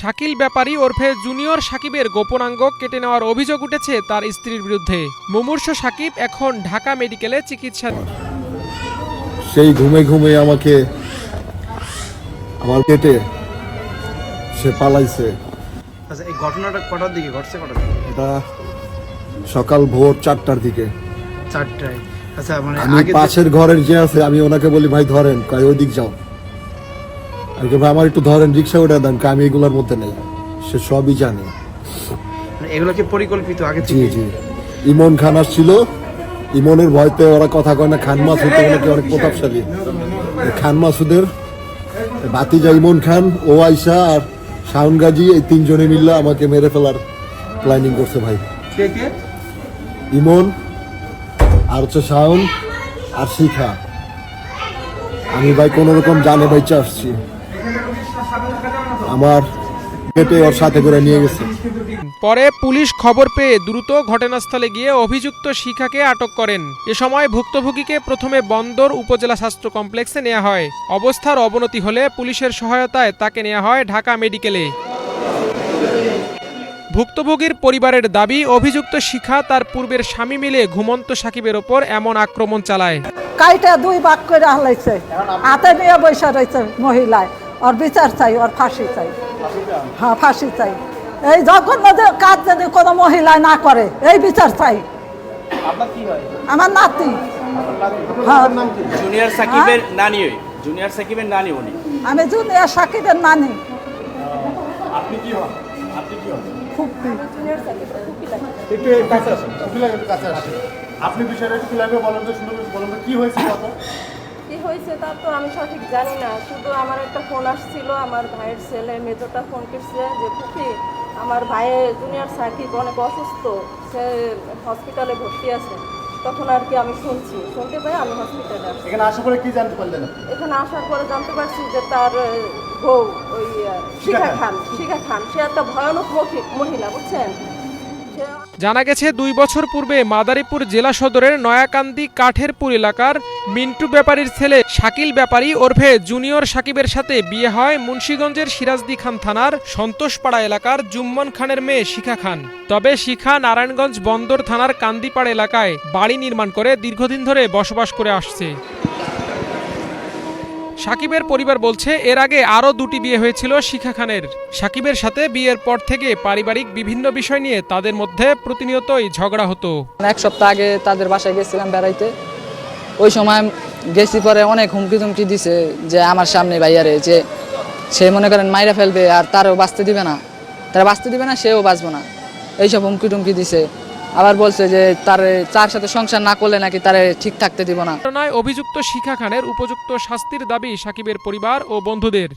শাকিল ব্যাপারী ওরফে জুনিয়র সাকিবের গোপনাঙ্গ কেটে নেওয়ার অভিযোগ উঠেছে তার স্ত্রীর বিরুদ্ধে। মুমূর্ষু সাকিব এখন ঢাকা মেডিকেলে চিকিৎসা। সেই ঘুমে ঘুমে আমাকে আমার কেটে সে পালাইছে। আচ্ছা, এই ঘটনাটা কটার দিকে ঘটছে? এটা সকাল ভোর 4টার দিকে। 4টায়? আচ্ছা, মানে আমি পাশের ঘরের যে আছে আমি ওনাকে বলি ভাই ধরেন, কয় ওই দিক যাও। আমি ভাই আমার একটু ধরেন, রিক্সা উঠে দেন, আমি এগুলোর মধ্যে নেই। সে সবই জানে। এগুলো কি পরিকল্পিত আগে জি থেকে? জি। ইমন খান আসছিল, ইমনের ভয়তে ওরা কথা কয় না। খান মাসুদ নাকি অনেক প্রতাপশালী। খান মাসুদের ভাতিজা ইমন খান, ও আইসা আর শাওন গাজী, এই তিনজনে মিললে আমাকে মেরে ফেলার প্ল্যানিং করছে ভাই। কে কে? ইমন আর হচ্ছে শাওন আর শিখা। আমি ভাই কোন রকম জানে বাইচা আসছি, আমার কেটে ওর সাথে করে নিয়ে গেছে। পরে পুলিশ খবর পেয়ে দ্রুত ঘটনাস্থলে গিয়ে অভিযুক্ত শিখাকে আটক করেন। এ সময় ভুক্তভোগীকে প্রথমে বন্দর উপজেলা স্বাস্থ্য কমপ্লেক্সে নেওয়া হয়। অবস্থার অবনতি হলে পুলিশের সহায়তায় তাকে নেওয়া হয় ঢাকা মেডিকেলে। ভুক্তভোগীর পরিবারের দাবি, অভিযুক্ত শিখা তার পূর্বের স্বামী মিলে ঘুমন্ত সাকিবের ওপর এমন আক্রমণ চালায়। কাইটা দুই ভাগ করে হালাইছে, হাতে নিয়ে বৈশা রয়েছে মহিলায়। ওর বিচার চাই, ওর ফাঁসি চাই। হ্যাঁ, ফাঁসি চাই। এই জঘন্য কাজ যদি কোনো মহিলায় না করে, এই বিচার চাই। আমার নাতি। হ্যাঁ, জুনিয়র সাকিবের নানি। জুনিয়র সাকিবের নানি উনি। আমি জুনিয়র সাকিবের নানি। আপনি কি হন? আপনি কি হন? ফুপি। একটু কাছে আসেন, একটু কাছে আসেন। আপনি বিষয়টা একটু ক্লিয়ার করে বলেন তো, শুনে বলেন তো কি হয়েছে কথা? কি হয়েছে তা তো আমি সঠিক জানি না। শুধু আমার একটা ফোন আসছিল, আমার ভাইয়ের ছেলে মেজোটা ফোন করছে যে ফুফি আমার ভাইয়ের জুনিয়র সাকিব অনেক অসুস্থ, সে হসপিটালে ভর্তি আছে। তখন আর কি আমি শুনতে পাই, আমি হসপিটালে আসছি। এখানে আসার পরে কি জানতে পারলেন? এখানে আসার পরে জানতে পারছি যে তার বউ ওই শিখা খান, সে একটা ভয়ানক মহিলা, বুঝছেন। জানা গেছে 2 বছর পূর্বে মাদারীপুর জেলা সদরের নয়াকান্দি কাঠেরপুর এলাকার মিন্টু ব্যাপারীর ছেলে শাকিল ব্যাপারী ওরফে জুনিয়র সাকিবের সাথে বিয়ে হয় মুন্সিগঞ্জের সিরাজদি খান থানার সন্তোষপাড়া এলাকার জুম্মন খানের মেয়ে শিখা খান। তবে শিখা নারায়ণগঞ্জ বন্দর থানার কান্দিপাড়া এলাকায় বাড়ি নির্মাণ করে দীর্ঘদিন ধরে বসবাস করে আসছে। সাকিবের পরিবার বলছে, এর আগে আরও 2টি বিয়ে হয়েছিল শিখা খানের। সাকিবের সাথে বিয়ের পর থেকে পারিবারিক বিভিন্ন বিষয় নিয়ে তাদের মধ্যে প্রতিনিয়তই ঝগড়া হতো। 1 সপ্তাহ আগে তাদের বাসায় গেছিলাম বেড়াইতে। ওই সময় গেছি, পরে অনেক হুমকি ধুমকি দিছে যে আমার সামনে ভাইয়ারে, যে সে মনে করেন মাইরা ফেলবে আর তারও বাঁচতে দিবে না, সেও বাঁচবো না, এইসব হুমকি টুমকি দিছে। আবার বলছে যে তার সাথে সংসার না করলে নাকি তারে ঠিক থাকতে দিব না। ঘটনায় অভিযুক্ত শিখা খানের উপযুক্ত শাস্তির দাবি সাকিবের পরিবার ও বন্ধুদের।